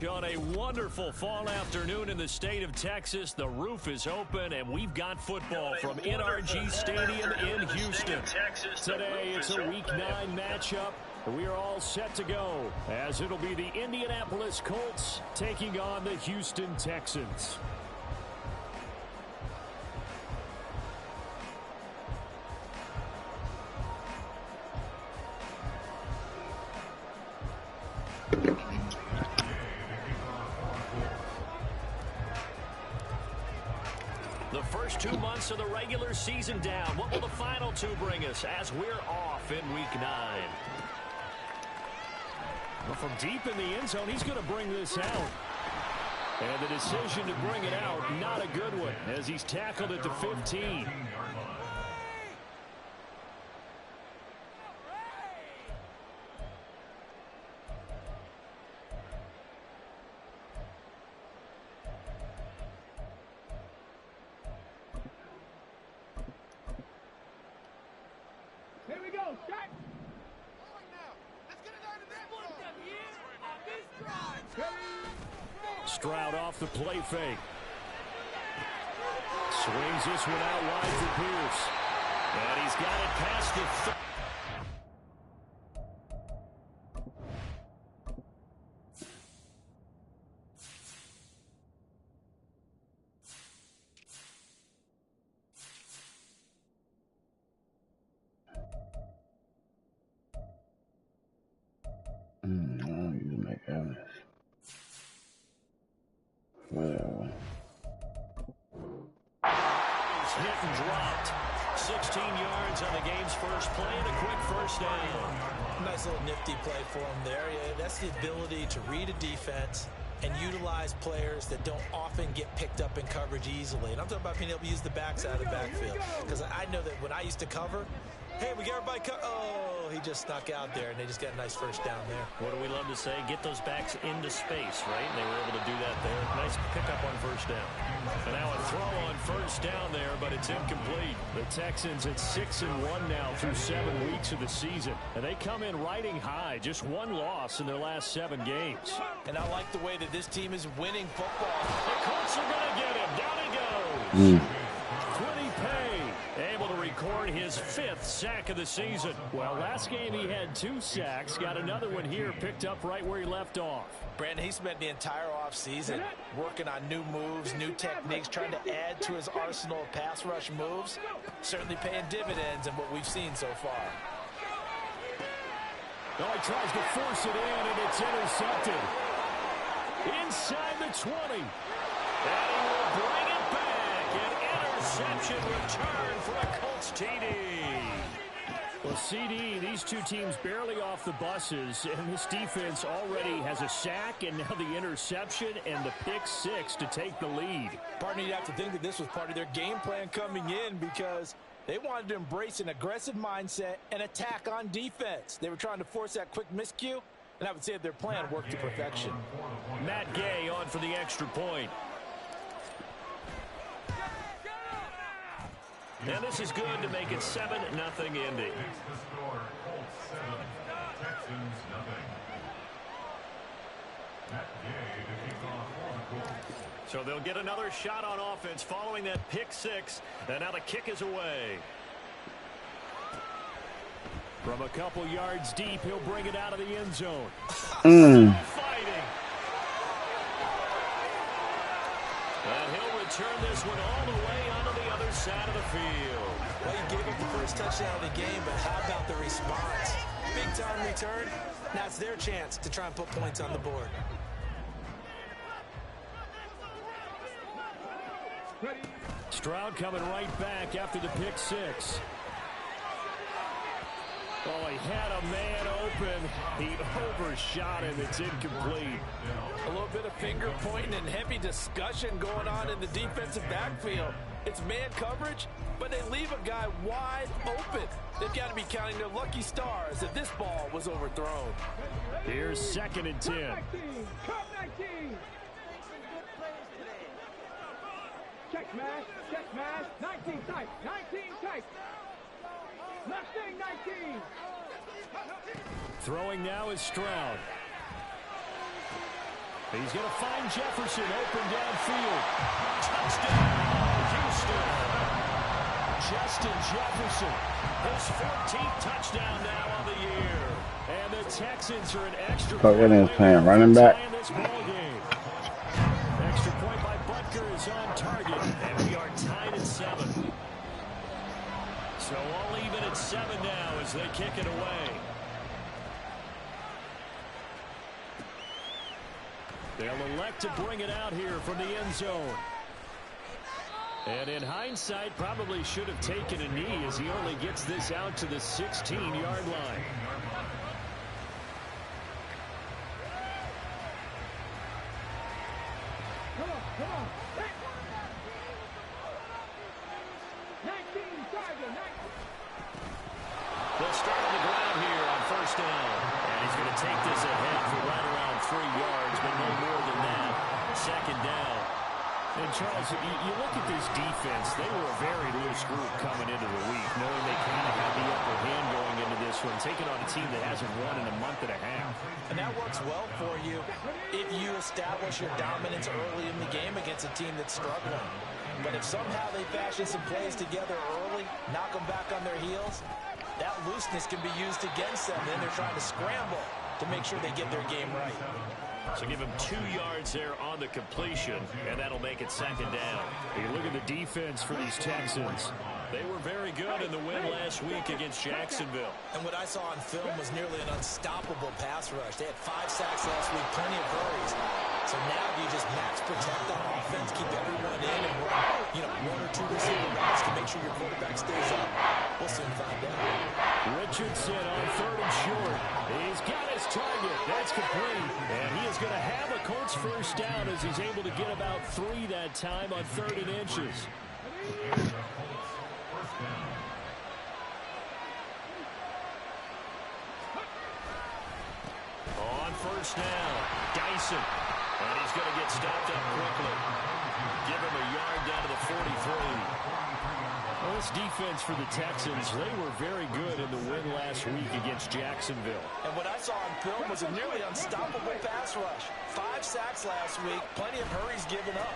On a wonderful fall afternoon in the state of Texas, the roof is open, and we've got football from NRG Stadium in Houston. Today, it's a Week 9 matchup. We are all set to go, as it'll be the Indianapolis Colts taking on the Houston Texans. The first 2 months of the regular season down. What will the final 2 bring us as we're off in Week 9? Well, from deep in the end zone, he's going to bring this out. And the decision to bring it out, not a good one, as he's tackled at the 15. Here we go, start. Stroud off the play fake. Swings this one out wide for Pierce. And he's got it past the Whatever. He's hit and dropped. 16 yards on the game's first play and a quick first down. Nice little nifty play for him there. Yeah, that's the ability to read a defense and utilize players that don't often get picked up in coverage easily. And I'm talking about being able to use the backside of the backfield. Because I know that when I used to cover, hey, we got everybody oh, he just snuck out there, and they just got a nice first down there. What do we love to say? Get those backs into space, right? And they were able to do that there. Nice pickup on first down. And now a throw on first down there, but it's incomplete. The Texans at 6-1 now through 7 weeks of the season. And they come in riding high. Just 1 loss in their last 7 games. And I like the way that this team is winning football. The Colts are going to get him. Down he goes. Quiddy Pay able to record his 5th sack of the season. Well, last game he had 2 sacks. Got another one here, picked up right where he left off. Brandon, he spent the entire offseason working on new moves, new techniques, trying to add to his arsenal of pass rush moves. Certainly paying dividends in what we've seen so far. Oh, he tries to force it in, and it's intercepted. Inside the 20. And he will bring it back. An interception return for a Colts TD. Well, CD, these 2 teams barely off the buses, and this defense already has a sack and now the interception and the pick 6 to take the lead. Partner, you'd have to think that this was part of their game plan coming in because they wanted to embrace an aggressive mindset and attack on defense. They were trying to force that quick miscue, and I would say that their plan worked to perfection. Matt Gay on for the extra point. And this is good to make it 7-0 Indy. So they'll get another shot on offense following that pick 6. And now the kick is away. From a couple yards deep, he'll bring it out of the end zone. Still fighting. And he'll return this one all the way onto the other side of the field. Well, he gave up the first touchdown of the game, but how about the response? Big time return. Now it's their chance to try and put points on the board. Stroud coming right back after the pick 6. Oh, he had a man open. He overshot him. It's incomplete. A little bit of finger pointing and heavy discussion going on in the defensive backfield. It's man coverage, but they leave a guy wide open. They've got to be counting their lucky stars that this ball was overthrown. Here's 2nd and 10. 19. Check smash, 19 tight, 19 tight. Left thing, 19. Throwing now is Stroud. He's going to find Jefferson open downfield. Touchdown, Houston. Justin Jefferson, his 14th touchdown now on the year. And the Texans are an extra point is playing running back. This ball game. Extra point by Butker is on target, and we are tied at 7. So all even at 7 now as they kick it away. They'll elect to bring it out here from the end zone. And in hindsight, probably should have taken a knee as he only gets this out to the 16-yard line. Come on. 19, Tiger, 19. They'll start on the ground here on first down. And he's going to take this ahead for right around 3 yards, but no more than that. Second down. And Charles, you look at this defense, they were a very loose group coming into the week, knowing they kind of had the upper hand going into this one, taking on a team that hasn't won in a month and a half. And that works well for you if you establish your dominance early in the game against a team that's struggling. But if somehow they fashion some plays together early, knock them back on their heels, that looseness can be used against them. Then they're trying to scramble to make sure they get their game right. So give him 2 yards there on the completion, and that'll make it second down. You look at the defense for these Texans. They were very good in the win last week against Jacksonville. And what I saw on film was nearly an unstoppable pass rush. They had 5 sacks last week, plenty of hurries. So now do you just max protect on offense, keep everyone in, and run, 1 or 2 receiver routes to make sure your quarterback stays up? We'll soon find out. Richardson on 3rd and short. He's got his target. That's complete. And he is going to have a Colts first down as he's able to get about 3 that time on 3rd and inches. On first down, Dyson. And he's going to get stopped up quickly. Give him a yard down to the 43. Well, this defense for the Texans, they were very good in the win last week against Jacksonville. And what I saw on film was a nearly unstoppable pass rush. 5 sacks last week, plenty of hurries given up.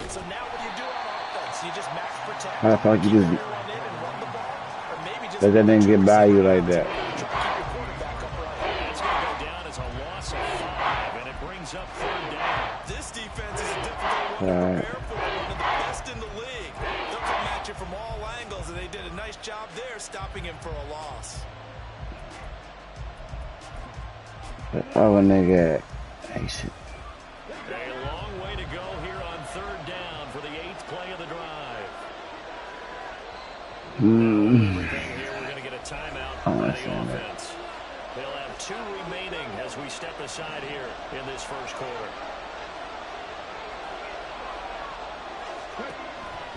So now what do you do on offense? You just max protect, I thought you just everyone in and run the ball, or maybe just that didn't get by you like that. keep your quarterback upright. It's going to go down as a loss of 5, and it brings up 3rd down. This defense is a difficult one to prepare for, one of the best in the league. They'll come at you from all angles, and they did a nice job there stopping him for a loss. Oh, nigga. Nice. A long way to go here on 3rd down for the 8th play of the drive. Here we're going to get a timeout by the offense. They'll have 2 remaining as we step aside here in this first quarter.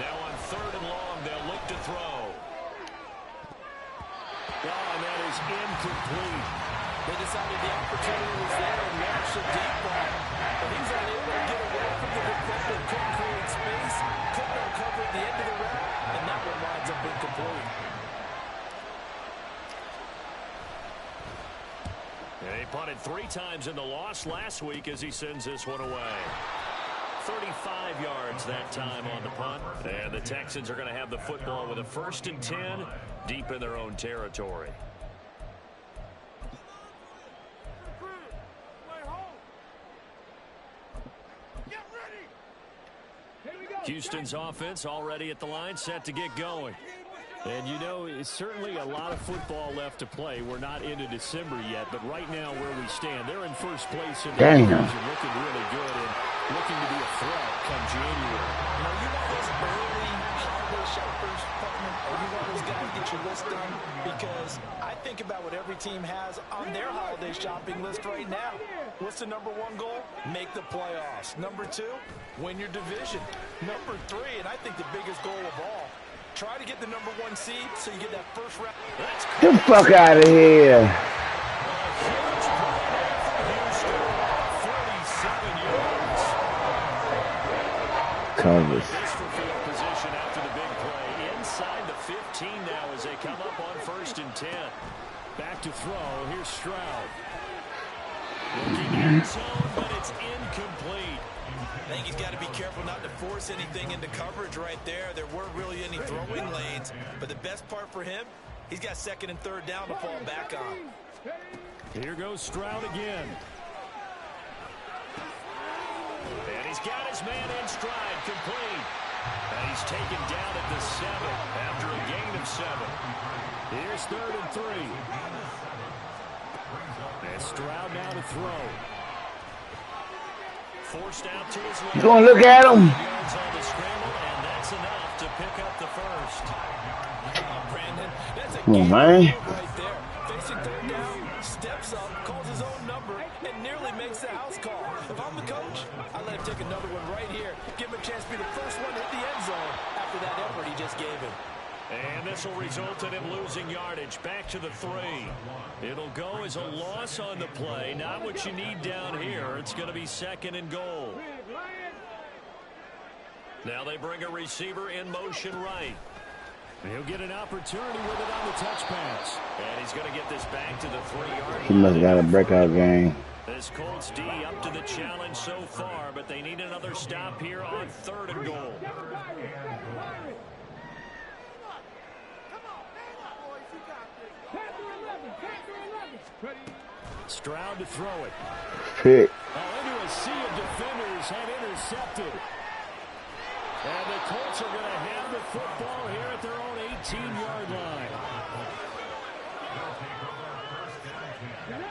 Now on 3rd and long, they'll look to throw. Oh, and that is incomplete. They decided the opportunity was there and launched a deep ball. But he's unable to get away from the defender, couldn't create space, couldn't uncover at the end of the route, and that one winds up incomplete. And he punted 3 times in the loss last week as he sends this one away. 35 yards that time on the punt. And the Texans are going to have the football with a 1st and 10 deep in their own territory. Houston's offense already at the line, set to get going. And, you know, it's certainly a lot of football left to play. We're not into December yet, but right now where we stand, they're in first place in the division, looking really good and looking to be a threat come January. You know, you want those early holiday shoppers, partner, or you want those guys to get your list done? Because I think about what every team has on their holiday shopping list right now. What's the number 1 goal? Make the playoffs. Number 2, win your division. Number 3, and I think the biggest goal of all, try to get the number 1 seed so you get that first round. Get the fuck out of here. Covers. This for field position after the big play. Inside the 15 now as they come up on 1st and 10. Back to throw. Here's Stroud. Looking in zone, but it's incomplete. I think he's got to be careful not to force anything into coverage right there. There weren't really any throwing lanes, but the best part for him, he's got second and third down to fall back on. Here goes Stroud again. And he's got his man in stride, complete. And he's taken down at the 7 after a gain of 7. Here's 3rd and 3. And Stroud now to throw. Forced out to his left. You gonna look at him? Yards on the scramble, and that's enough to pick up the first. Brandon, that's a Come on, game man. right there. Facing third down, steps up, calls his own number, and nearly makes the house call. If I'm the coach, I let him take another one right here. Give him a chance to be the first one to hit the end zone after that effort he just gave him. And this will result in him losing yardage. Back to the 3. It'll go as a loss on the play. Not what you need down here. It's going to be 2nd and goal. Now they bring a receiver in motion right. He'll get an opportunity with it on the touch pass. And he's going to get this back to the 3-yard line. He must have got a breakout game. This Colts D up to the challenge so far, but they need another stop here on 3rd and goal. Stroud to throw it. Pick. Into a sea of defenders and intercepted. And the Colts are going to have the football here at their own 18-yard line.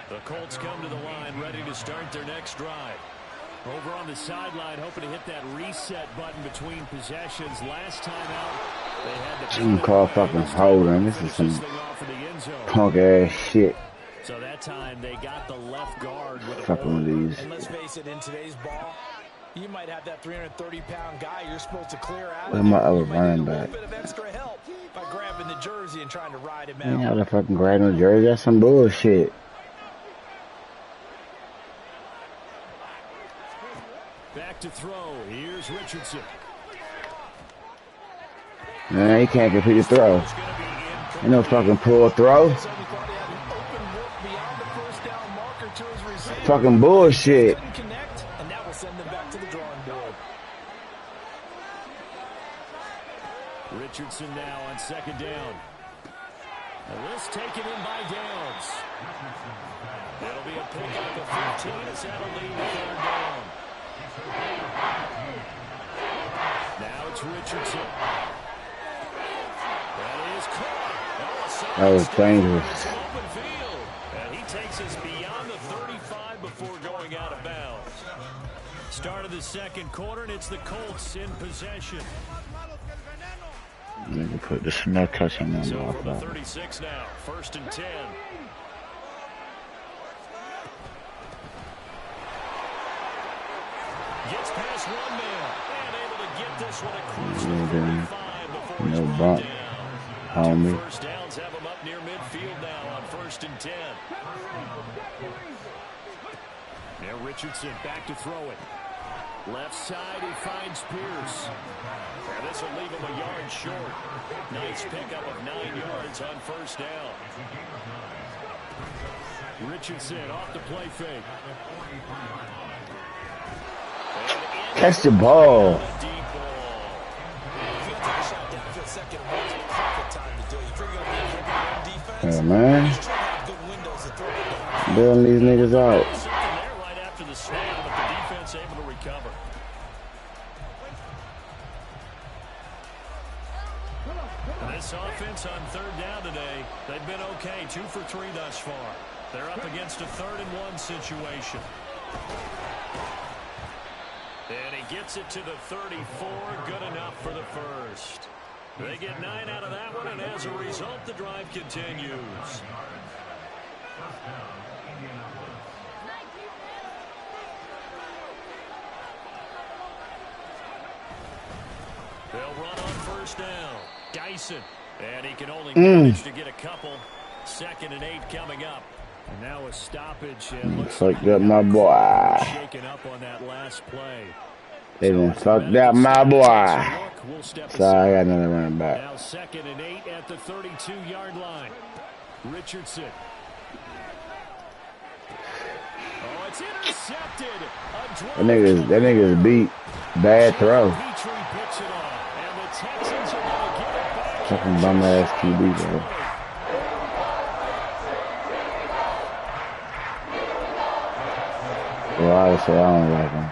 The Colts come to the line ready to start their next drive. Over on the sideline, hoping to hit that reset button between possessions. Last time out, they had the... I'm called fucking holding. This is some punk ass shit. So that time they got the left guard with a fucking with these. And let's face it, in today's ball, you might have that 330-pound guy you're supposed to clear out. Where's my other You might running need a little back? bit of extra help by grabbing the jersey and trying to ride him You ain't out. have to fucking grab no jersey. That's some bullshit. Back to throw. Here's Richardson. Man, he can't complete the throw. Ain't no fucking pull throw. Fucking bullshit. Couldn't connect, and that will send them back to the drawing board. Richardson now on 2nd down. And this taken in by Downs. It'll be a pickup of 15 as that'll lead to 3rd down. Now it's Richardson. That is caught. That was dangerous. Open field. And he takes us beyond the 35 before going out of bounds. Start of the 2nd quarter, and it's the Colts in possession. Nigga put the smell touching on So my from the phone. 36 now, 1st and 10. Gets past one man and able to get this one across the 35 before he's No brought bump. down. Homie. 2 first downs have him up near midfield now on 1st and 10. Now Richardson back to throw it. Left side, he finds Pierce. And this will leave him a yard short. Nice pickup of 9 yards on 1st down. Richardson off the play fake. Catch the ball. Yeah, man. Bailing these niggas out. Right after the snap, but the defense able to recover. This offense on 3rd down today, they've been okay. 2 for 3 thus far. They're up against a 3rd and 1 situation. And he gets it to the 34. Good enough for the first. They get 9 out of that one, and as a result, the drive continues. They'll run on 1st down. Dyson. And he can only manage to get a couple. 2nd and 8 coming up. And now a stoppage. And looks Fucked like up my boy. shaken up on that last play. They done fucked up my boy. Sorry, I got another running back. Now 2nd and 8 at the 32-yard line. Richardson. Oh, It's intercepted. That nigga's beat. Bad throw. Petrie picks it off, and the Texans are going to get it back. Fucking bum ass QB, bro. Well, obviously I don't like him.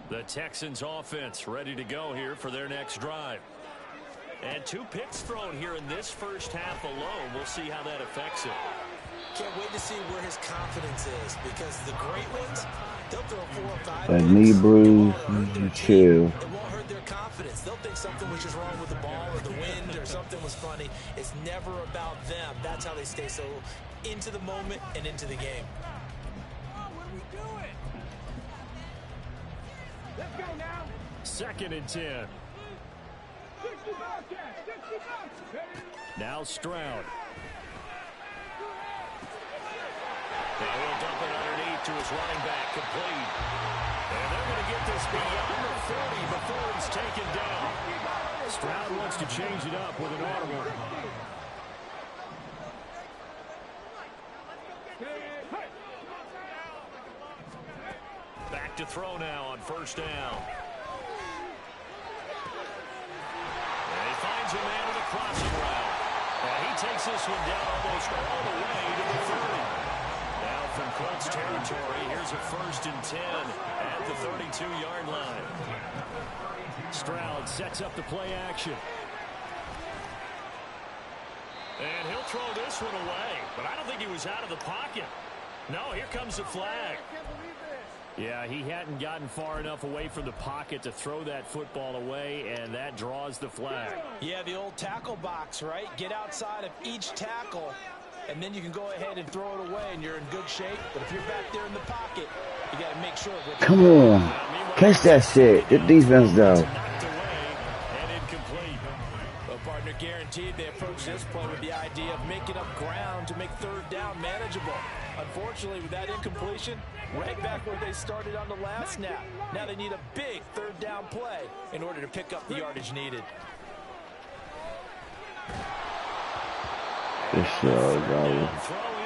The Texans offense ready to go here for their next drive. And 2 picks thrown here in this first half alone. We'll see how that affects it. Can't wait to see where his confidence is, because the great ones, they'll throw 4 or 5 A knee bruise, chill. It won't hurt their confidence. They'll think something was just wrong with the ball or the wind or something was funny. It's never about them. That's how they stay so into the moment and into the game. What are we doing? Let's go now. 2nd and 10. Now Stroud. They will dump it underneath to his running back, complete. And they're going to get this beyond the 40 before he's taken down. Stroud wants to change it up with an audible. Back to throw now on 1st down. And he finds a man with a crossing route. And he takes this one down almost all the way to the 30. Now from Colts territory, here's a 1st and 10 at the 32-yard line. Stroud sets up the play action. And he'll throw this one away. But I don't think he was out of the pocket. No, here comes the flag. Yeah, he hadn't gotten far enough away from the pocket to throw that football away, and that draws the flag. Yeah, the old tackle box, right? Get outside of each tackle, and then you can go ahead and throw it away, and you're in good shape. But if you're back there in the pocket, you got to make sure. Come on. Catch that shit. Good defense, though. Knocked away and incomplete. Well, partner, guaranteed they approach this play with the idea of making up ground to make 3rd down manageable. Unfortunately, with that incompletion, right back where they started on the last snap. Now they need a big 3rd down play in order to pick up the yardage needed. Throw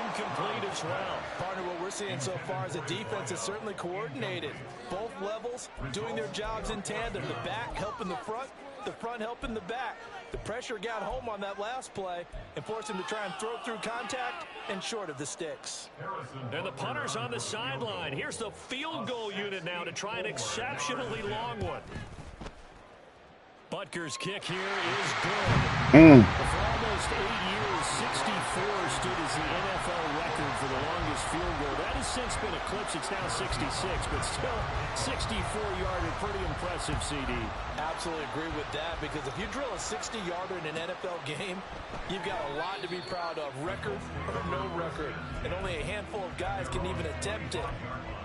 incomplete as well. Partner, what we're seeing so far is a defense that's certainly coordinated. Both levels doing their jobs in tandem. The back helping the front helping the back. The pressure got home on that last play and forced him to try and throw through contact and short of the sticks. And the punter's on the sideline. Here's the field goal unit now to try an exceptionally long one. Butker's kick here is good. For almost 8 years, 64 stood as the NFL record for the longest field goal. That has since been eclipsed. It's now 66, but still 64-yarder. Pretty impressive, CD. Absolutely agree with that, because if you drill a 60-yarder in an NFL game, you've got a lot to be proud of, record or no record. And only a handful of guys can even attempt it.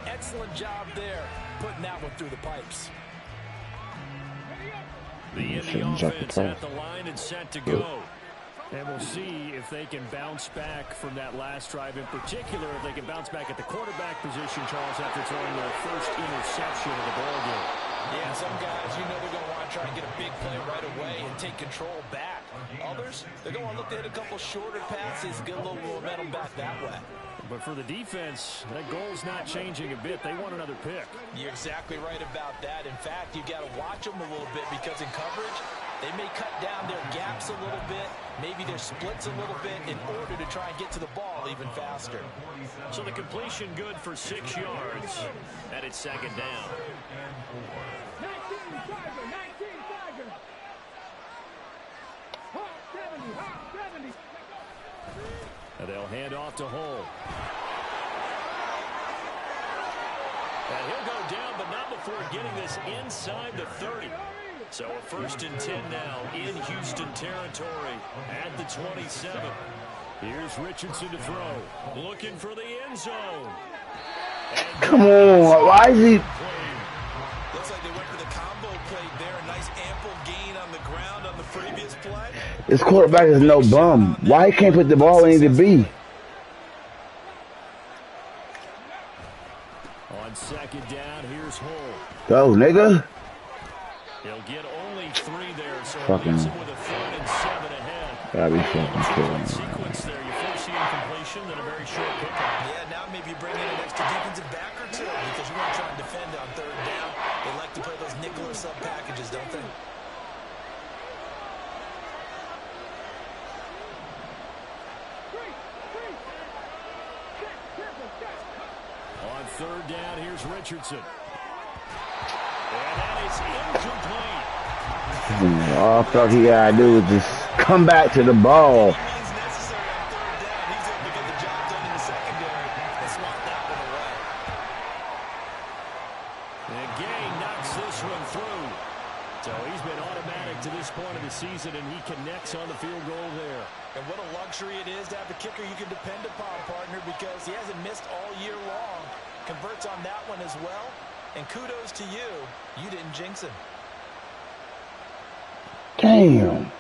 Excellent job there, putting that one through the pipes. The Indy offense at the line and set to go. And we'll see if they can bounce back from that last drive, in particular, if they can bounce back at the quarterback position, Charles, after throwing their first interception of the ball game. Yeah, some guys, they're going to want to try and get a big play right away and take control back. Others, they're going to look to hit a couple shorter passes, get a little momentum back that way. But for the defense, that goal's not changing a bit. They want another pick. You're exactly right about that. In fact, you've got to watch them a little bit, because in coverage, they may cut down their gaps a little bit, maybe their splits a little bit, in order to try and get to the ball even faster. So the completion good for 6 yards, and it's 2nd down. 19 Tiger. Hawk 70. And they'll hand off to Hull. And he'll go down, but not before getting this inside the 30. So a 1st and 10 now in Houston territory at the 27. Here's Richardson to throw. Looking for the end zone. And come on. Why is he? Looks like they went for the combo play there. A nice ample gain on the ground on the previous play. This quarterback is no bum. Why he can't put the ball where he need to be? On 2nd down, here's Hull. Go, nigga. He'll get only 3 there fucking. Gotta be fucking kidding me. Yeah, now maybe you bring in an extra defensive back or two because you want to try and defend on third down. They like to play those nickel or sub packages, don't they? On third down, here's Richardson. And that is incomplete. All I felt he gotta do is just come back to the ball. Season, and he connects on the field goal there. And what a luxury it is to have a kicker you can depend upon, partner, because he hasn't missed all year long. Converts on that one as well. And kudos to you. You didn't jinx him. Damn.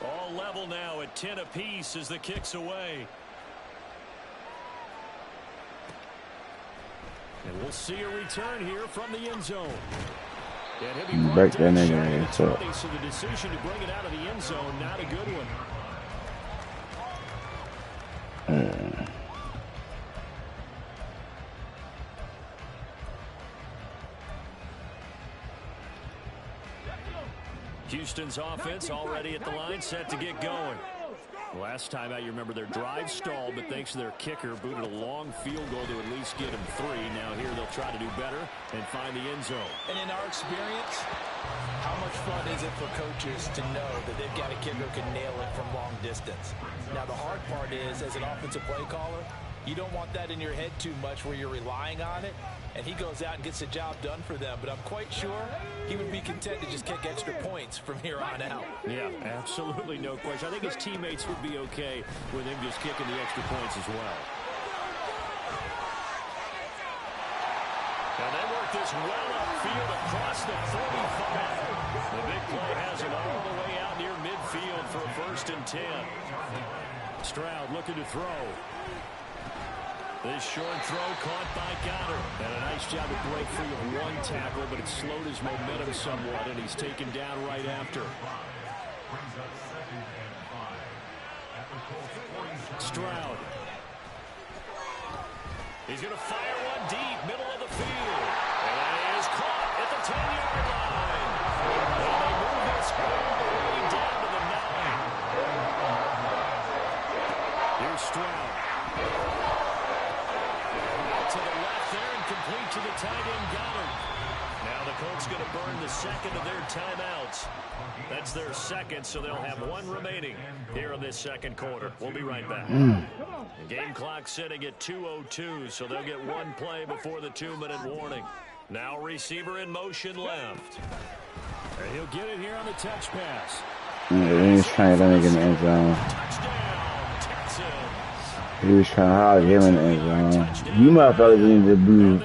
All level now at 10 apiece as the kick's away. And we'll see a return here from the end zone. And he'll be break that nigga ass up. So the decision to bring it out of the end zone, not a good one. Houston's offense already at the line, set to get going. Last time out, you remember their drive stalled, but thanks to their kicker, booted a long field goal to at least get them 3. Now here they'll try to do better and find the end zone. And in our experience, how much fun is it for coaches to know that they've got a kicker who can nail it from long distance? Now the hard part is, as an offensive play caller, you don't want that in your head too much where you're relying on it, and he goes out and gets the job done for them. But I'm quite sure he would be content to just kick extra points from here on out. Yeah, absolutely no question. I think his teammates would be okay with him just kicking the extra points as well. Now they work this well upfield across the 45. The big play has him all the way out near midfield for a 1st and 10. Stroud looking to throw. This short throw caught by Goddard. And a nice job to break free of one tackle, but it slowed his momentum somewhat, and he's taken down right after. Stroud. He's going to fire one deep, middle of the field. And it is caught at the 10-yard line. And they move this all the way down to the 9. Here's Stroud. To the left there and complete to the tight end Goddard. Now the Colts going to burn the second of their timeouts. That's their second, so they'll have one remaining here in this second quarter. We'll be right back. The game clock sitting at 2:02, so they'll get one play before the 2-minute warning. Now receiver in motion left. And he'll get it here on the touch pass. He's trying to let me get in the end zone. Touchdown, Texans. He was trying to holler at him in the end zone. You motherfuckers need to be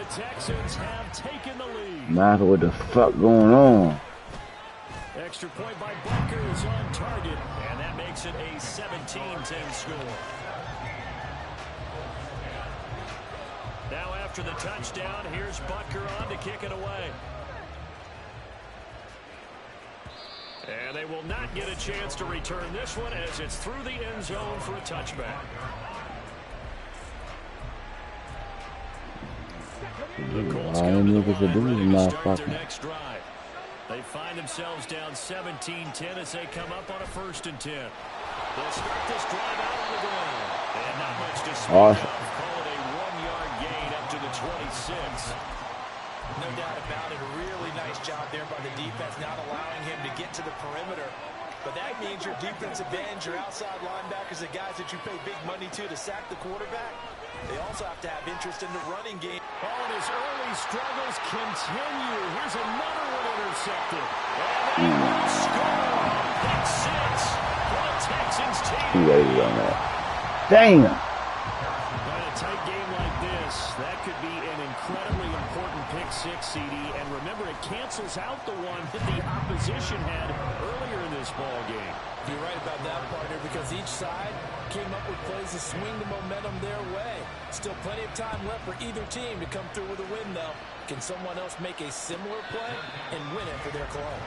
mindful what the fuck going on. Extra point by Butker is on target, and that makes it a 17-10 score. Now after the touchdown, here's Butker on to kick it away. And they will not get a chance to return this one as it's through the end zone for a touchback. The Colts come to the line ready to start their next drive. They find themselves down 17-10 as they come up on a 1st and 10. They'll start this drive out on the ground. And not much to speak of. Call it a 1-yard gain up to the 26. No doubt about it. A really nice job there by the defense, not allowing him to get to the perimeter. But that means your defensive ends, your outside linebackers, the guys that you pay big money to sack the quarterback, they also have to have interest in the running game. Oh, and his early struggles continue. Here's another one intercepted. And they will score. Pick 6 for the Texans team. He waited on that. Damn. But a tight game like this, that could be an incredibly important pick 6, CD. And remember, it cancels out the one that the opposition had earlier in this ball game. You're right about that, partner, because each side came up with plays to swing the momentum their way. Still plenty of time left for either team to come through with a win, though. Can someone else make a similar play and win it for their club?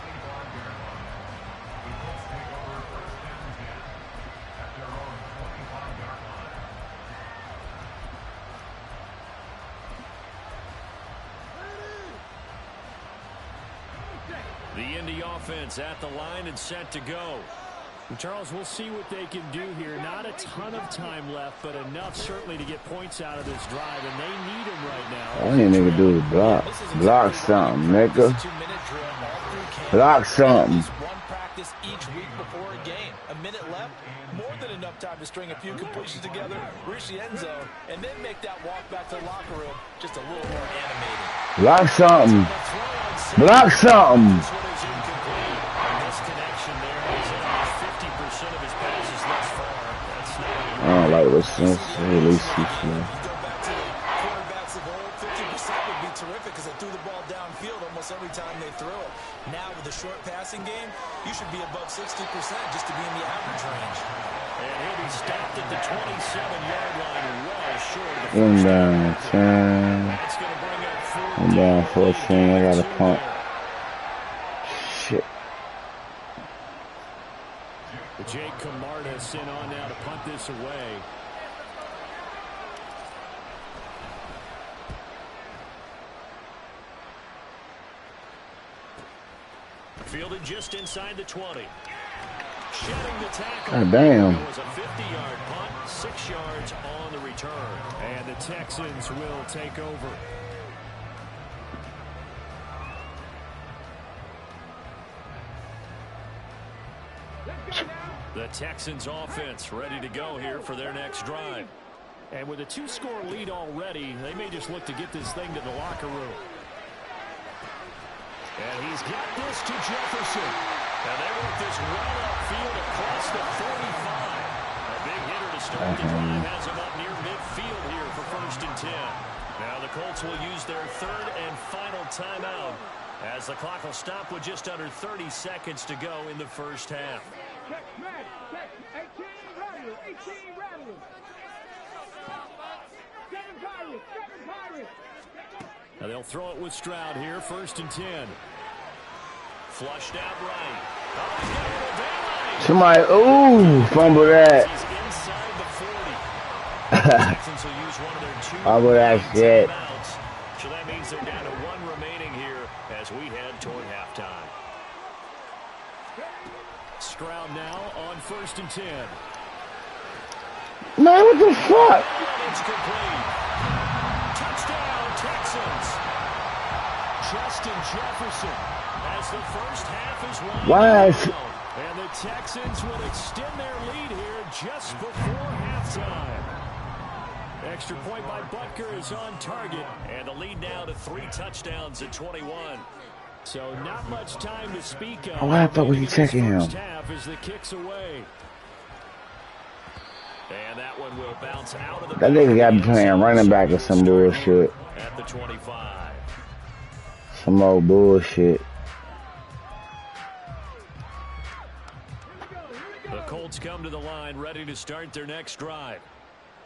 The Indy offense at the line and set to go. And Charles, we'll see what they can do here. Not a ton of time left, but enough certainly to get points out of this drive, and they need them right now. All you nigga do is block. Block something, nigga. Block something. One practice each week before a game. A minute left, more than enough time to string a few completions together, reach the end zone, and then make that walk back to the locker room just a little more animated. Block something. Block something. I don't like this. Release too slow. Quarterbacks of old, 50% would be terrific because they threw the ball downfield almost every time they threw it. Now with the short passing game, you should be above 60% just to be in the average range. And he'll be stopped at the 27-yard line, well short of the I'm first down 10. That's going to bring up I'm down 14. I got a punt. Shit. Jake Camarda sent on now to punt this away. Fielded just inside the 20. Shedding the tackle. God damn. It was a 50-yard punt, 6 yards on the return. And the Texans will take over. The Texans offense ready to go here for their next drive. And with a 2-score lead already, they may just look to get this thing to the locker room. And he's got this to Jefferson. And they work this well upfield across the 45. A big hitter to start the drive has him up near midfield here for 1st and 10. Now the Colts will use their 3rd and final timeout as the clock will stop with just under 30 seconds to go in the first half. Check, 18 Rattlers, 18 Rattlers. 7 Pirates, 7 Pirates. Now they'll throw it with Stroud here, 1st and 10. Flushed out right. Oh, he's got a little daylight. Somebody, ooh, fumble that. He's inside the 40. Texans will use one of their 2 Fumble that shit. timeouts. So that means they're down to 1 remaining here as we head toward halftime. Stroud now on 1st and 10. Man, what the fuck? It's complete. Touchdown, Texans. Justin Jefferson as the first half is winding Why is down. And the Texans will extend their lead here just before halftime. Extra point by Butker is on target. And the lead now to 3 touchdowns at 21. So not much time to speak of. Why the fuck was he checking him? First half as the kicks away. And that one will bounce out of the That nigga got me playing running back or some bullshit. at the 25. Some old bullshit. The Colts come to the line ready to start their next drive.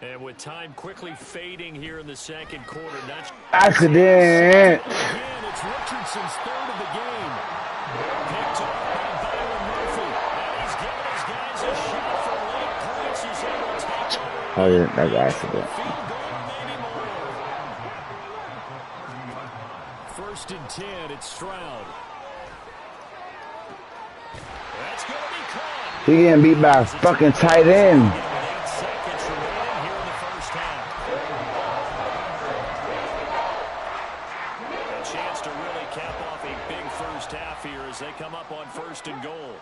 And with time quickly fading here in the second quarter, Accident. again, it's Richardson's 3rd of the game. Picked off by Byron Murphy. And he's giving his guys a shot for late points as they will take over. Oh yeah, that was accident. Field goal, maybe more. 1st and 10, it's Stroud. That's going to be caught. He getting beat by a fucking tight end. 8 seconds remaining here in the first half. A chance to really cap off a big first half here as they come up on 1st and goal.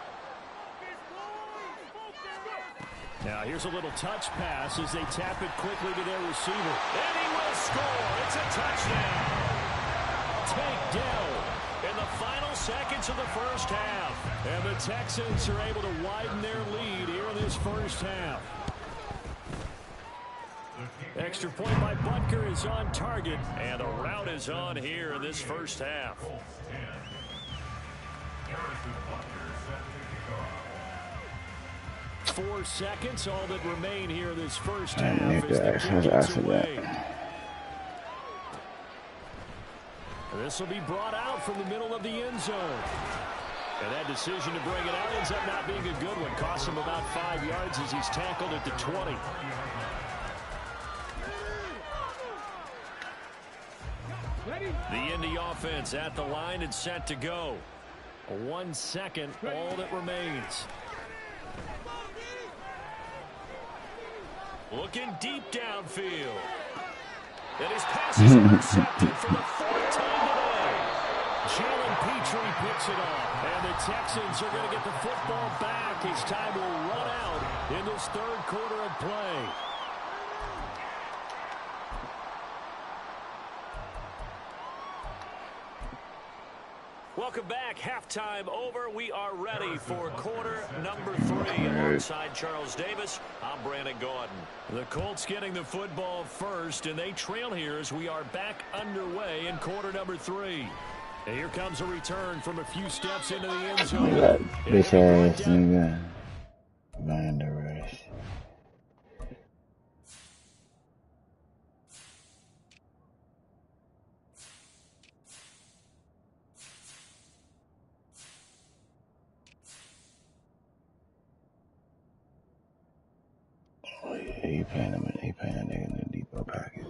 Now here's a little touch pass as they tap it quickly to their receiver. And he will score. It's a touchdown. Takedown in the final seconds of the first half. And the Texans are able to widen their lead here in this first half. Extra point by Butker is on target. And the route is on here in this first half. 4 seconds, all that remain here this first I half need as the that. kick gets away. That. This will be brought out from the middle of the end zone. And that decision to bring it out ends up not being a good one. Costs him about 5 yards as he's tackled at the 20. The Indy offense at the line and set to go. 1 second, all that remains. Looking deep downfield. And his pass is intercepted for the 4th time today. Jalen Petrie picks it off. And the Texans are going to get the football back as time will run out in this 3rd quarter of play. Welcome back. Halftime over. We are ready for quarter number 3. Alongside Charles Davis, I'm Brandon Gordon. The Colts getting the football first, and they trail here as we are back underway in quarter number 3. And here comes a return from a few steps into the end zone. That bitch ass nigga. Behind the rush. Oh yeah, he paying him and he paying that nigga in the depot package.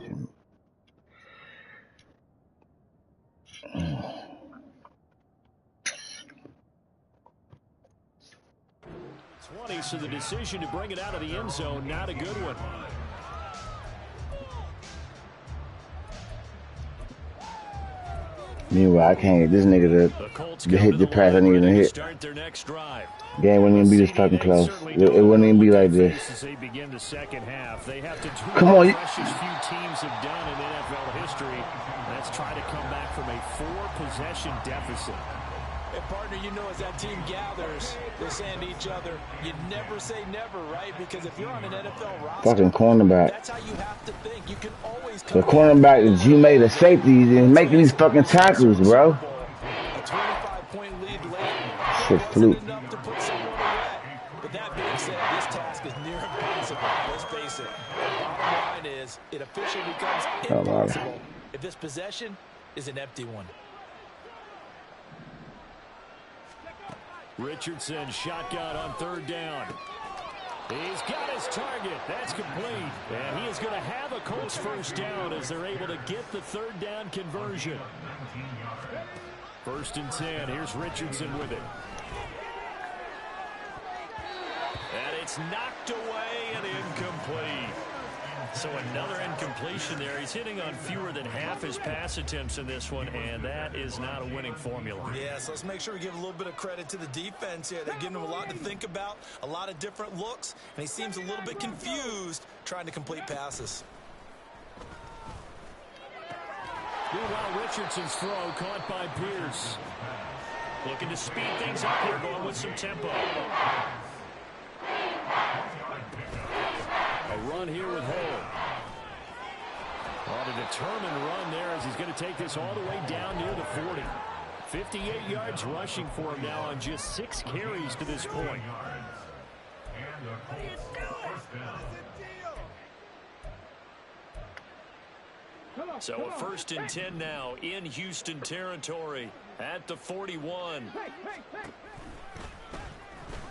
20, so the decision to bring it out of the end zone, not a good one. Meanwhile, I can't get this nigga to hit the pass I need him to hit. Start their next drive. Game wouldn't even be this fucking close. It wouldn't even be like this. As they begin the second half, they have to do Come on, what the freshest few teams have done in NFL history. That's try to come back from a 4-possession deficit. And partner, you know, as that team gathers, they're saying to each other, you never say never, right? Because if you're on an NFL roster, fucking cornerback. That's how you have to think. You can always the cornerback is you made the safeties and making these fucking tackles, bro. A 25-point lead late. Shit fluke. Enough to put someone away. But that being said, this task is near impossible. Let's face it. The bottom line is, it officially becomes impossible if this possession is an empty one. Richardson shotgun on 3rd down. He's got his target. That's complete. And he is going to have a Colts first down as they're able to get the 3rd down conversion. 1st and 10. Here's Richardson with it. And it's knocked away and incomplete. So another incompletion there. He's hitting on fewer than half his pass attempts in this one, and that is not a winning formula. Yeah, so let's make sure we give a little bit of credit to the defense here. They're giving him a lot to think about, a lot of different looks, and he seems a little bit confused trying to complete passes. Meanwhile, Richardson's throw caught by Pierce. Looking to speed things up here, going with some tempo. A run here with Hole. On a determined run there as he's going to take this all the way down near the 40. 58 yards rushing for him now on just 6 carries to this point. So a 1st and 10 now in Houston territory at the 41.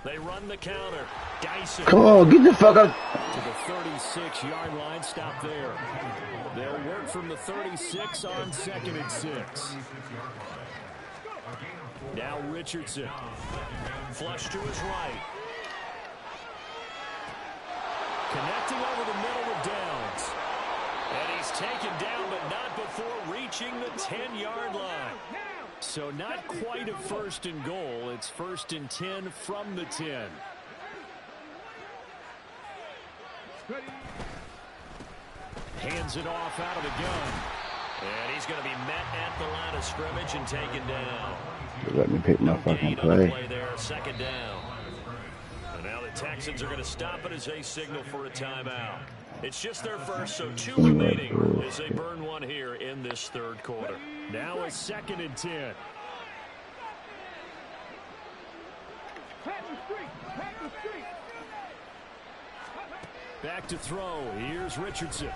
They run the counter. Dyson. Come on, get the fuck up. To the 36-yard line. Stop there. They'll work from the 36 on 2nd and 6. Now Richardson. Flush to his right. Connecting over the middle with Downs. And he's taken down, but not before reaching the 10-yard line. So not quite a 1st and goal. It's 1st and 10 from the 10. Hands it off out of the gun. And he's going to be met at the line of scrimmage and taken down. Let me pick my fucking play. There, 2nd down. And now the Texans are going to stop it as they signal for a timeout. It's just their first, so 2 remaining as they burn one here in this 3rd quarter. Now a 2nd and 10. Back to throw. Here's Richardson.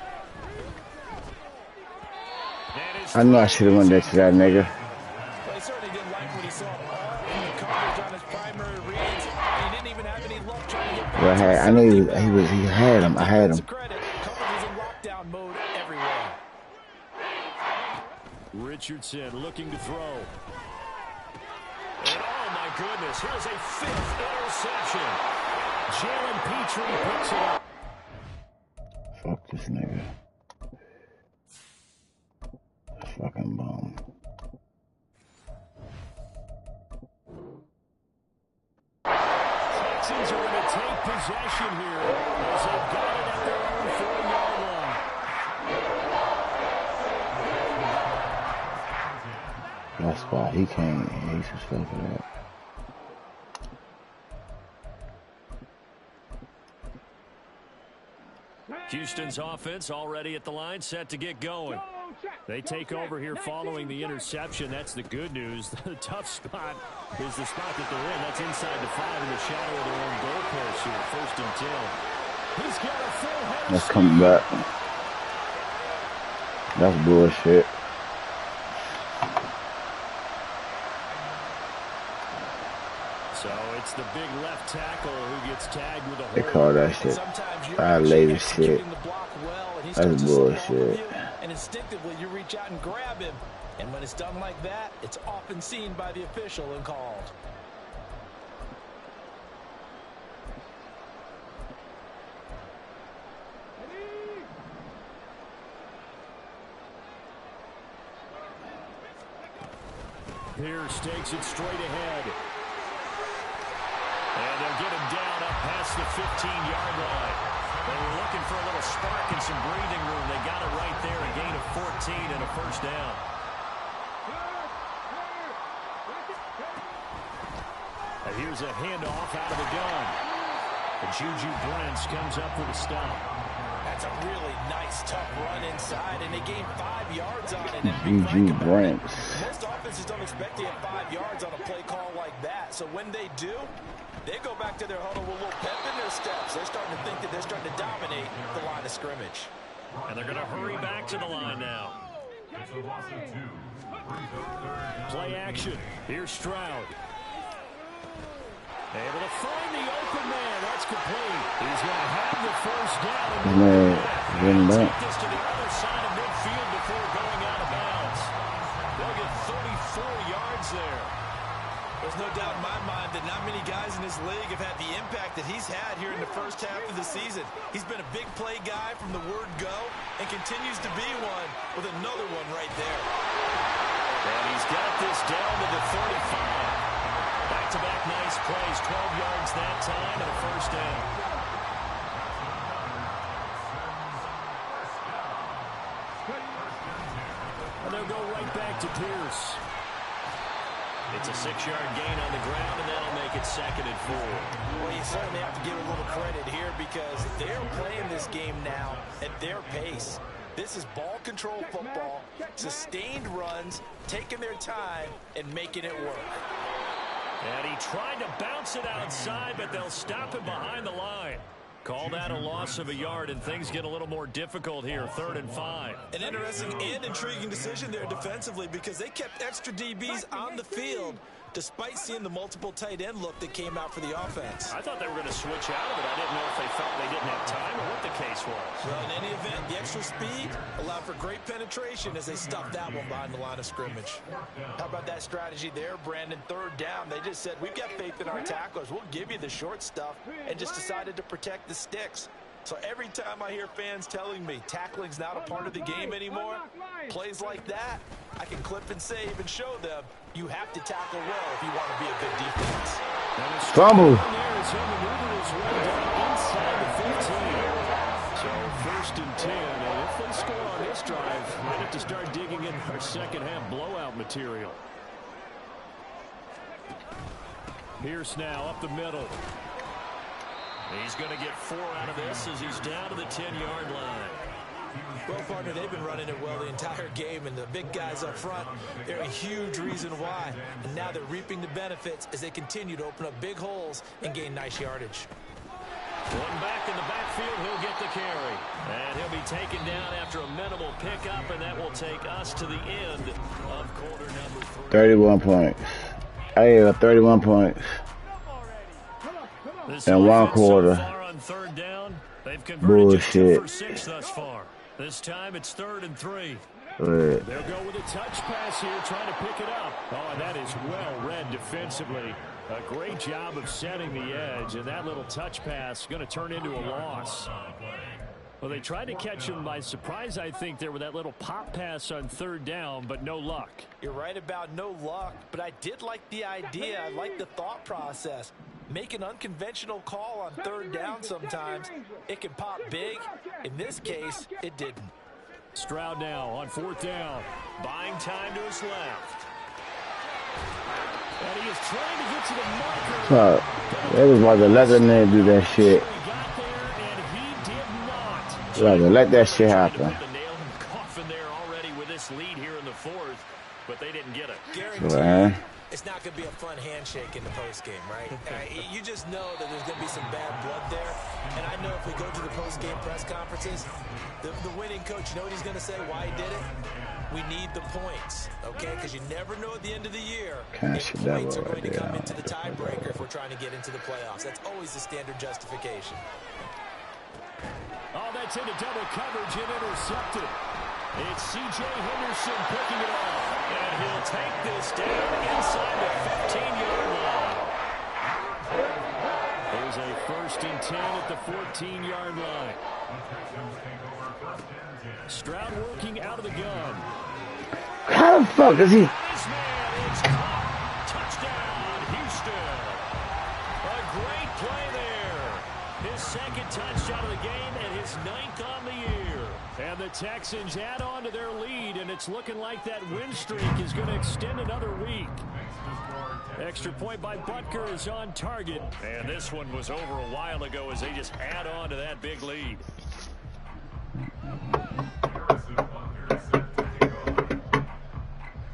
I know I should have went there to that nigga. Well, he certainly didn't like what he saw in the coverage on his primary reads. He didn't even have any luck trying to get back. Well, I knew he had him. I had him. Coverage is in lockdown mode everywhere. Richardson looking to throw. And oh my goodness, here's a 5th interception. Jalen Petrie picks it up. Fuck this nigga. Fucking bomb. Texans are going to take possession here as they've got it at their own 4-yard line. That spot, he can't. He's just fucking up. Houston's offense already at the line, set to get going. They take over here following the interception. That's the good news. The tough spot is the spot that they're in. That's inside the 5 in the shadow of their own goalpost here. 1st and 10. He's got a full head. Let's come back. That's bullshit. So it's the big left tackle who gets tagged with a hold. They call that shit violated shit. That's bullshit. And instinctively you reach out and grab him. And when it's done like that, it's often seen by the official and called. Pierce takes it straight ahead. And they'll get him down up past the 15-yard line. They were looking for a little spark and some breathing room. They got it right there, a gain of 14 and a 1st down. And here's a handoff out of the gun. And Juju Brents comes up with a stop. That's a really nice, tough run inside, and they gained 5 yards on it. Juju Brents. Most offenses don't expect to get 5 yards on a play call like that. So when they do, they go back to their huddle with a little pep in their steps. They're starting to think that they're starting to dominate the line of scrimmage. And they're going to hurry back to the line now. Play action. Here's Stroud. Able to find the open man. That's complete. He's going to have the 1st down. And back. Take this to the other side of midfield before going out of bounds. They'll get 34 yards there. There's no doubt in my mind that not many guys in this league have had the impact that he's had here in the 1st half of the season. He's been a big play guy from the word go and continues to be one with another one right there. And he's got this down to the 35. Back-to-back nice plays, 12 yards that time and a 1st down. And they'll go right back to Pierce. It's a 6-yard gain on the ground, and that'll make it 2nd and 4. Well, you certainly have to give a little credit here because they're playing this game now at their pace. This is ball control football, sustained runs, taking their time, and making it work. And he tried to bounce it outside, but they'll stop him behind the line. Call that a loss of a yard, and things get a little more difficult here, 3rd and 5. An interesting and intriguing decision there defensively because they kept extra DBs on the field despite seeing the multiple tight end look that came out for the offense. I thought they were going to switch out of it. I didn't know if they felt they didn't have time or what the case was. Well, in any event, the extra speed allowed for great penetration as they stuffed that one behind the line of scrimmage. How about that strategy there, Brandon? 3rd down, they just said, we've got faith in our tacklers. We'll give you the short stuff, and just decided to protect the sticks. So every time I hear fans telling me tackling's not a part of the game anymore, plays like that, I can clip and save and show them you have to tackle well if you want to be a good defense. Fumble. So 1st and 10, and if they score on this drive, we might have to start digging in our 2nd half blowout material. Pierce now up the middle. He's going to get 4 out of this as he's down to the 10-yard line. Well, partner, they've been running it well the entire game, and the big guys up front, they're a huge reason why. And now they're reaping the benefits as they continue to open up big holes and gain nice yardage. One back in the backfield, he'll get the carry. And he'll be taken down after a minimal pickup, and that will take us to the end of quarter number 3. 31 points. Hey, 31 points. In 1 quarter. So far on third down, they've converted just 2 for 6 thus far. This time it's 3rd and 3. They'll go with a touch pass here, trying to pick it up. Oh, and that is well read defensively. A great job of setting the edge, and that little touch pass is going to turn into a loss. Well, they tried to catch him by surprise, I think, there with that little pop pass on 3rd down, but no luck. You're right about no luck, but I did like the idea. I like the thought process. Make an unconventional call on 3rd down sometimes. It can pop big. In this case, it didn't. Stroud now on 4th down. Buying time to his left. And he is trying to get to the marker. They was about to let the man do that shit. He got there, and he did not. Like, let that shit happen. The nail in the coffin there already with this lead here in the 4th, but they didn't get it. Guaranteed. It's not going to be a fun handshake in the postgame, right? You just know that there's going to be some bad blood there. And I know if we go to the postgame press conferences, the winning coach, you know what he's going to say, why he did it? We need the points, okay? Because you never know at the end of the year if points are going to come into the tiebreaker if we're trying to get into the playoffs. That's always the standard justification. Oh, that's into double coverage and intercepted. It's C.J. Henderson picking it off. And he'll take this down inside the 15-yard line. There's a 1st and 10 at the 14-yard line. Stroud working out of the gun. How the fuck is he? It's caught. Touchdown, Houston. A great play there. His 2nd touchdown of the game and his 9th on the year. And the Texans add on to their lead, and it's looking like that win streak is going to extend another week. Extra point by Butker is on target. And this one was over a while ago as they just add on to that big lead.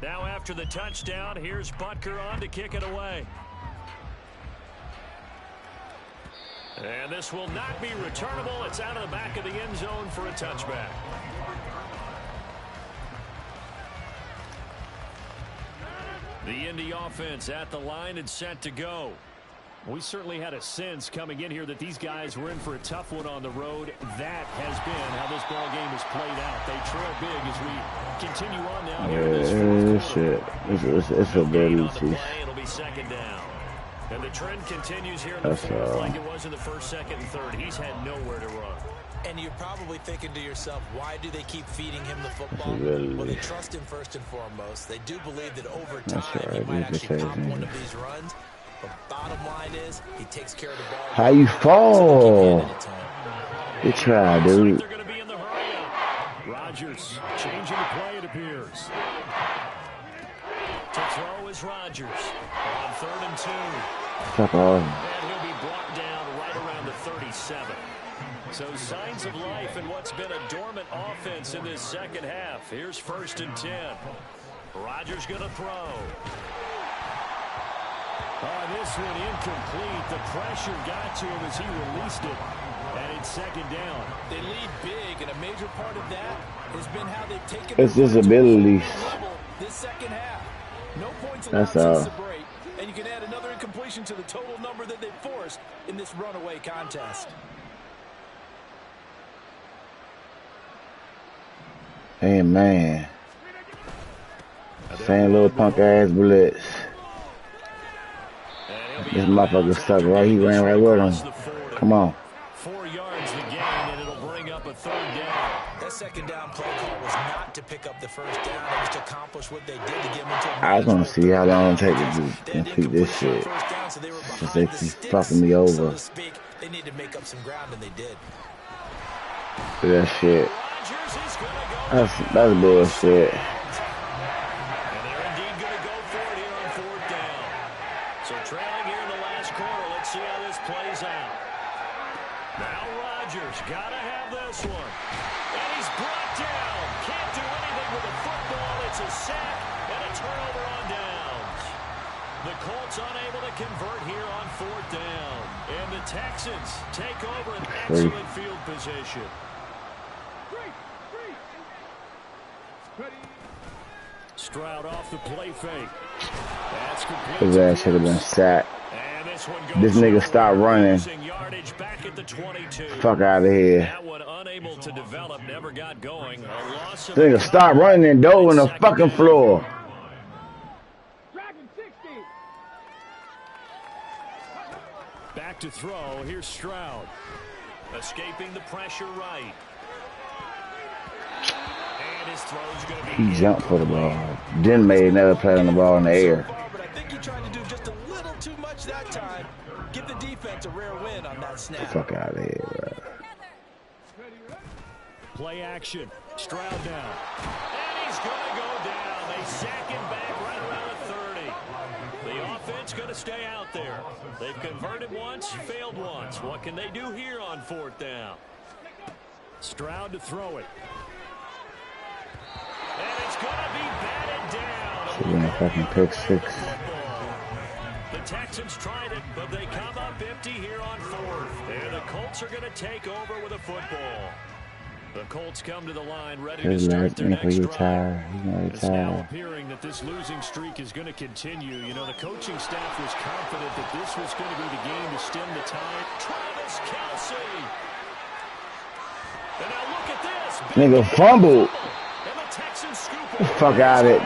Now after the touchdown, here's Butker on to kick it away. And this will not be returnable. It's out of the back of the end zone for a touchback. The Indy offense at the line and set to go. We certainly had a sense coming in here that these guys were in for a tough one on the road. That has been how this ball game has played out. They trail big as we continue on now here in this 4th quarter. It's a bad Lucy. It'll be 2nd down. And the trend continues here in the 4th like it was in the 1st, 2nd, and 3rd. He's had nowhere to run. And you're probably thinking to yourself, why do they keep feeding him the football? Well, they trust him first and foremost. They do believe that over time he might actually pop one of these runs. But bottom line is, he takes care of the ball. How you fall? Good try, dude. They're going to be in the hurry. Rodgers changing the play, it appears. To throw is Rodgers on 3rd and 2. And he'll be brought down right around the 37. So signs of life in what's been a dormant offense in this 2nd half. Here's 1st and 10. Rodgers going to throw. Oh, this one incomplete. The pressure got to him as he released it. And it's 2nd down. They lead big, and a major part of that has been how they've taken it's his abilities. This 2nd half. No points allowed since the break. And you can add another incompletion to the total number that they forced in this runaway contest. Hey, man. Same little punk ass blitz. This motherfucker stuck right. He ran right with him. Come on. 4 yards the gain, and it'll bring up a 3rd down. That 2nd down play call was not to pick up the 1st down. It was to accomplish what they did to get him into a I was gonna see how long it take to complete this shit. Since they keep fucking me over. They need to make up some ground, and they did. That shit. That's bullshit. And they're indeed going to go for it here on 4th down. So trailing here in the last quarter. Let's see how this plays out. Now Rodgers got to have this one. And he's brought down. Can't do anything with the football. It's a sack and a turnover on downs. The Colts unable to convert here on 4th down. And the Texans take over an excellent field position. Stroud off the play fake. That's complete. His ass should have been sacked. This nigga stopped running. Fuck out of here. That one unable to develop, never got going. This nigga stopped running and dove on the fucking floor. Back to throw. Here's Stroud. Escaping the pressure right. And his throw's going to be. He jumped for the ball. Then made another play on the ball in the air. But I think he tried to do just a little too much that time. Give the defense a rare win on that snap. Fuck out of here, bro. Play action. Stroud down. And he's going to go down. They sack him back right around the 30. The offense going to stay out there. They've converted once, failed once. What can they do here on 4th down? Stroud to throw it. And it's going to be batted down. Should have been a fucking pick 6. The Texans tried it, but they come up empty here on 4th. And the Colts are going to take over with a football. The Colts come to the line ready to start their next drive. It's now appearing that this losing streak is going to continue. You know, the coaching staff was confident that this was going to be the game to stem the tide. Travis Kelce. And now look at this. Nigga fumbled. And the Texans scoop it. Fuck out of it.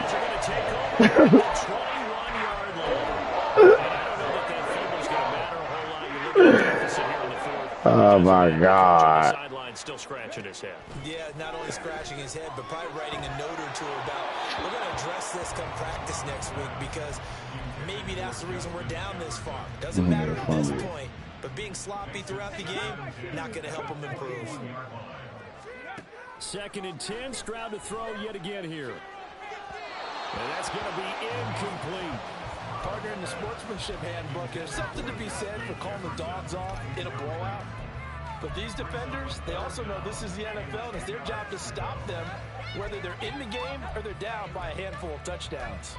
Oh my God. Still scratching his head. Yeah, not only scratching his head, but probably writing a note or two about, we're going to address this come practice next week because maybe that's the reason we're down this far. Doesn't matter at this point, but being sloppy throughout the game, not going to help him improve. 2nd and 10, Stroud to throw yet again here. And that's going to be incomplete. Partner, in the sportsmanship handbook, there's something to be said for calling the dogs off in a blowout. But these defenders, they also know this is the NFL, and it's their job to stop them, whether they're in the game or they're down by a handful of touchdowns.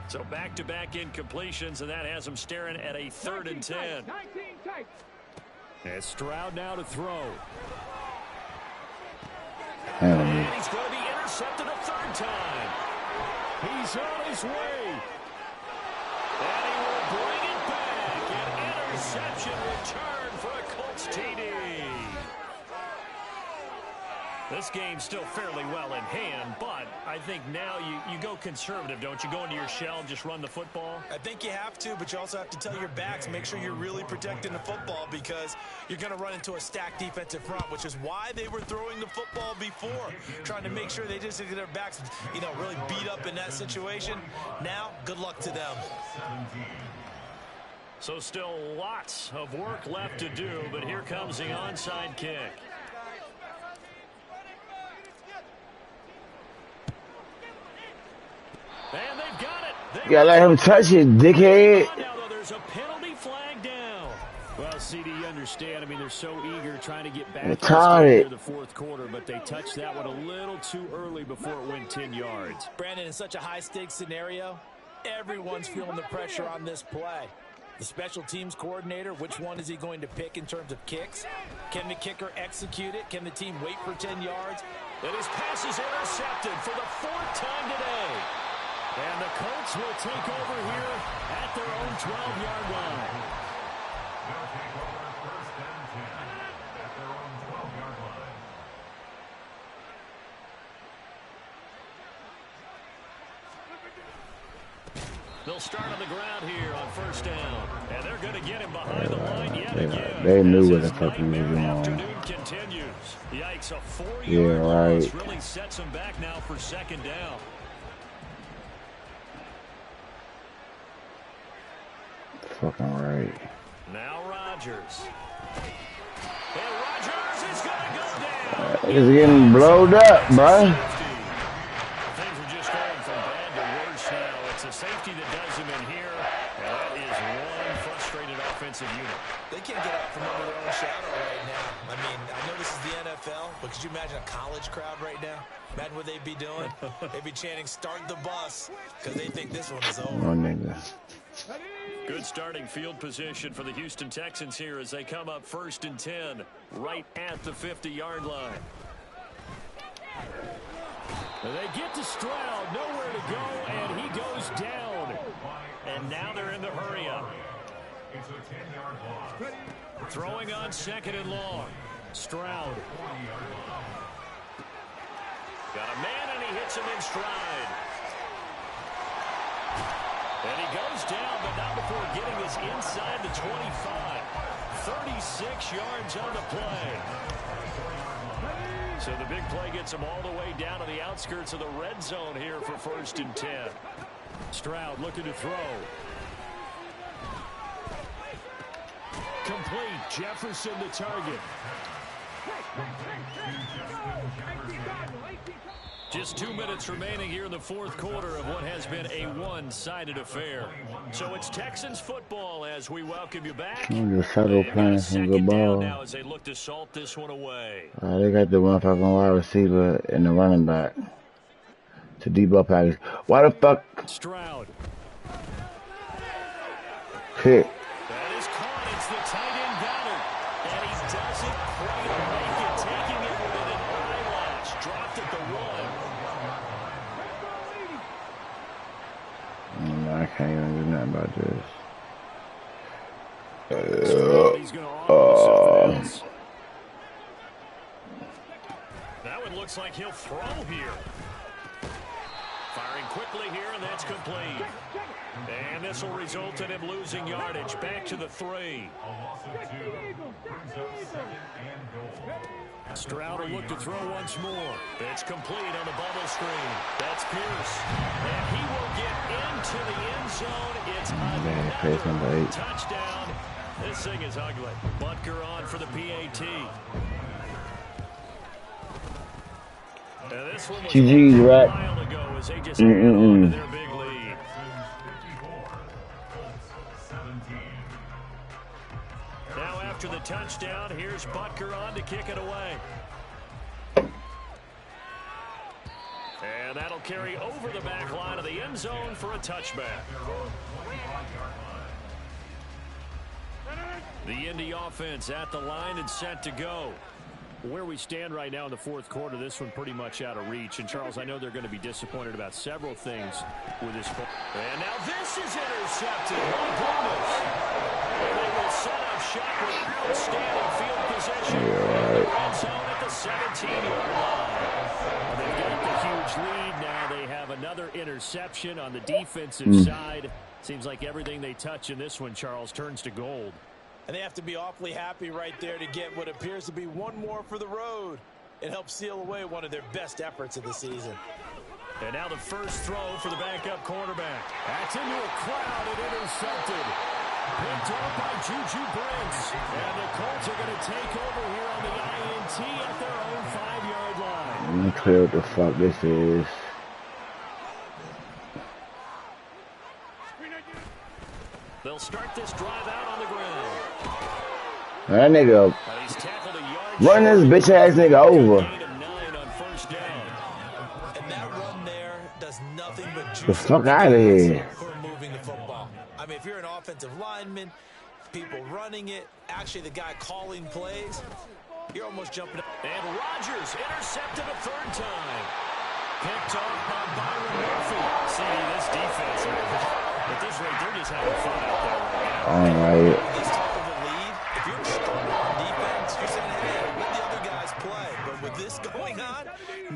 So back-to-back incompletions, and that has them staring at a 3rd and 10. And Stroud now to throw. And he's going to be intercepted a 3rd time. He's on his way. And he will bring it back. An interception return for a Colts TD. This game's still fairly well in hand, but I think now you go conservative, don't you? Go into your shell and just run the football? I think you have to, but you also have to tell your backs, make sure you're really protecting the football because you're going to run into a stacked defensive front, which is why they were throwing the football before, trying to make sure they just get their backs, really beat up in that situation. Now, good luck to them. So still lots of work left to do, but here comes the onside kick. And they've got it. You gotta let him touch it, dickhead. Now, though, there's a penalty flag down. Well, CD, you understand. I mean, they're so eager trying to get back into the 4th quarter, but they touched that one a little too early before it went 10 yards. Brandon, in such a high-stakes scenario, everyone's feeling the pressure on this play. The special teams coordinator, which one is he going to pick in terms of kicks? Can the kicker execute it? Can the team wait for 10 yards? And his pass is intercepted for the 4th time today. And the Colts will take over here at their own 12-yard line. They'll start on the ground here on 1st down. And they're going to get him behind the line yet again. They knew what the fuck he was doing. Afternoon continues. Yikes, a 4-yard loss really sets him back now for 2nd down. Fucking right. Now Rodgers. And Rodgers is going to go down. He's getting blowed up, bro. Things are just going from bad to worse now. It's a safety that does him in here. That is one frustrated offensive unit. They can't get out from under their own shadow right now. I mean, I know this is the NFL, but could you imagine a college crowd right now? Imagine what they'd be doing. They'd be chanting, "Start the bus," because they think this one is over. Oh, nigga. Good starting field position for the Houston Texans here as they come up 1st and 10 right at the 50-yard line. They get to Stroud, nowhere to go, and he goes down. And now they're in the hurry-up. Throwing on 2nd and long. Stroud. Got a man, and he hits him in stride. And he goes down, but not before getting this inside the 25. 36 yards on the play. So the big play gets him all the way down to the outskirts of the red zone here for 1st and 10. Stroud looking to throw. Complete. Jefferson the target. Just 2 minutes remaining here in the 4th quarter of what has been a one-sided affair. So it's Texans football as we welcome you back. The shuttle playing some good ball. Now as they look to salt this one away. They got the motherfucking wide receiver and the running back to D-ball package. Why the fuck? Stroud. Kick. That is caught. It's the tight end Goddard. And he doesn't quite make it. Taking it within an eyelash. Dropped at the 1. I can't even do nothing about this. He's going to offer something else. That one looks like he'll throw here. Firing quickly here, and that's complete. And this will result in him losing yardage. Back to the 3. Stroud will look to throw once more. It's complete on the bubble screen. That's Pierce. And he will get into the end zone. It's another touchdown. This thing is ugly. Butker on for the PAT. Now this one was GG's, a right? while ago as they just held on to their big lead. Now after the touchdown, here's Butker on to kick it away. And that'll carry over the back line of the end zone for a touchback. The Indy offense at the line and set to go. Where we stand right now in the 4th quarter, this one pretty much out of reach. And, Charles, I know they're going to be disappointed about several things with this. And now this is intercepted. My goodness. And they will set up shop with outstanding field position. Red zone at the 17-yard line. Well, they've got the huge lead. Now they have another interception on the defensive side. Seems like everything they touch in this one, Charles, turns to gold. And they have to be awfully happy right there to get what appears to be one more for the road. It helps seal away one of their best efforts of the season. And now the first throw for the backup quarterback. That's into a crowd and intercepted. Picked off by Juju Brents. And the Colts are going to take over here on the INT at their own 5-yard line. Let me clear what the fuck this is. They'll start this drive out on the ground. That nigga He's tackled a yard run this bitch ass nigga over. gain of 9 on first down. And that run there does nothing but juice The fuck out of here. who are moving the football. I mean, if you're an offensive lineman, people running it, actually the guy calling plays, you're almost jumping up. And Rodgers intercepted a 3rd time. Picked off by Byron Murphy. See, this defense, at this rate, they're just having fun out there right now. Alright. This type of a lead, if you're struggling on defense, you're saying, hey, let the other guys play. But with this going on,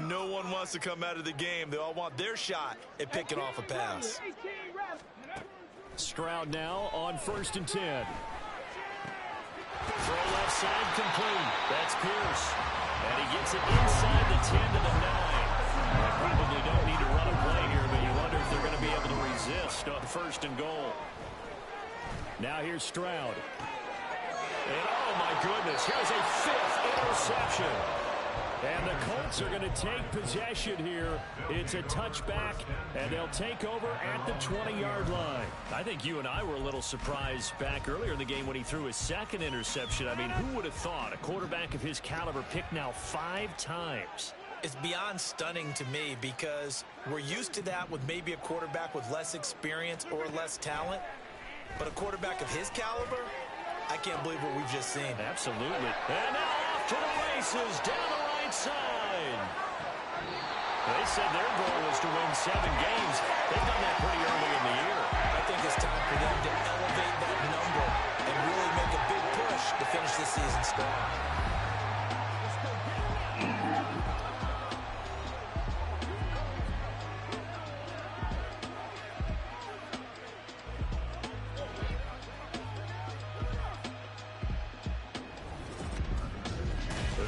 no one wants to come out of the game. They all want their shot at picking off a pass. Stroud now on 1st and 10. Throw left side complete. That's Pierce. And he gets it inside the 10 to the 9. They probably don't need to run a play here, but you wonder if they're going to be able to resist on 1st and goal. Now here's Stroud. And oh my goodness, here's a 5th interception. And the Colts are going to take possession here. It's a touchback, and they'll take over at the 20-yard line. I think you and I were a little surprised back earlier in the game when he threw his second interception. I mean, who would have thought a quarterback of his caliber picked now 5 times? It's beyond stunning to me because we're used to that with maybe a quarterback with less experience or less talent. But a quarterback of his caliber, I can't believe what we've just seen. Absolutely. And now off to the races down the right side. They said their goal was to win 7 games. They've done that pretty early in the year. I think it's time for them to elevate that number and really make a big push to finish the season strong.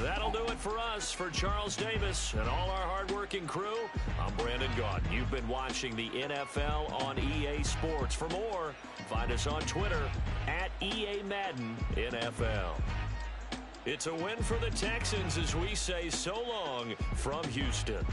That'll do it for us. For Charles Davis and all our hardworking crew, I'm Brandon Gaudin. You've been watching the NFL on EA Sports. For more, find us on Twitter at EA Madden NFL. It's a win for the Texans as we say so long from Houston.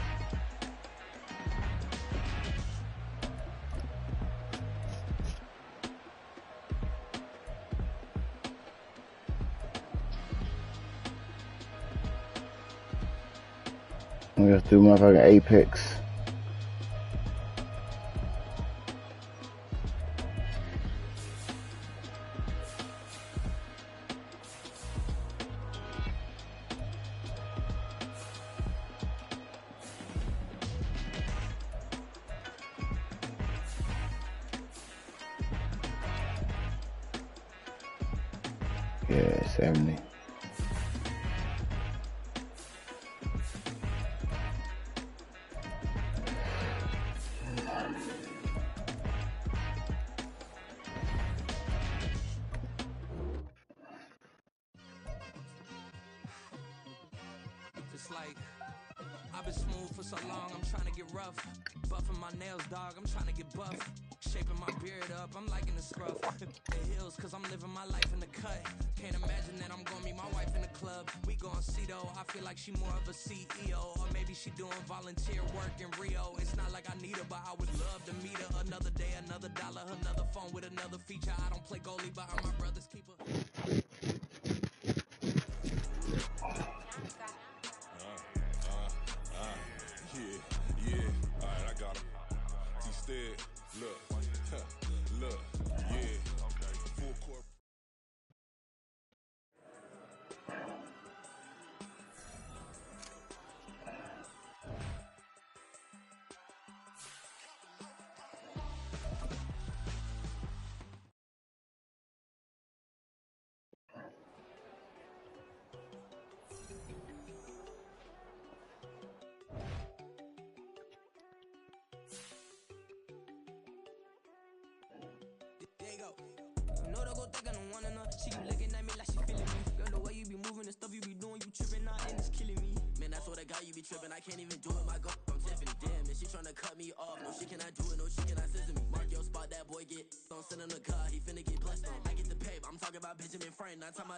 We got through motherfucking Apex. Yeah, 70. Like, I've been smooth for so long, I'm trying to get rough. Buffing my nails, dog, I'm trying to get buff. Shaping my beard up, I'm liking the scruff. The heels, cause I'm living my life in the cut. Can't imagine that I'm gonna meet my wife in the club. We gon' see though, I feel like she more of a CEO. Or maybe she doing volunteer work in Rio. It's not like I need her, but I would love to meet her. Another day, another dollar, another phone with another feature. I don't play goalie, but I'm my brother's keeper. Yeah, alright, I got him. Instead, look, yeah, full court. No, don't go think I don't want enough. She keep looking at me like she feeling me. Girl, the way you be moving, the stuff you be doing, you tripping out and it's killing me. Man, that's what I got, you be tripping. I can't even do it, my girl from Tiffany. Damn, and she tryna cut me off. No, she cannot do it, no, she cannot scissor me. Mark your spot, that boy get. Don't send him the car, he finna get blessed on. I get the pay, but I'm talking about Benjamin Franklin, not talking about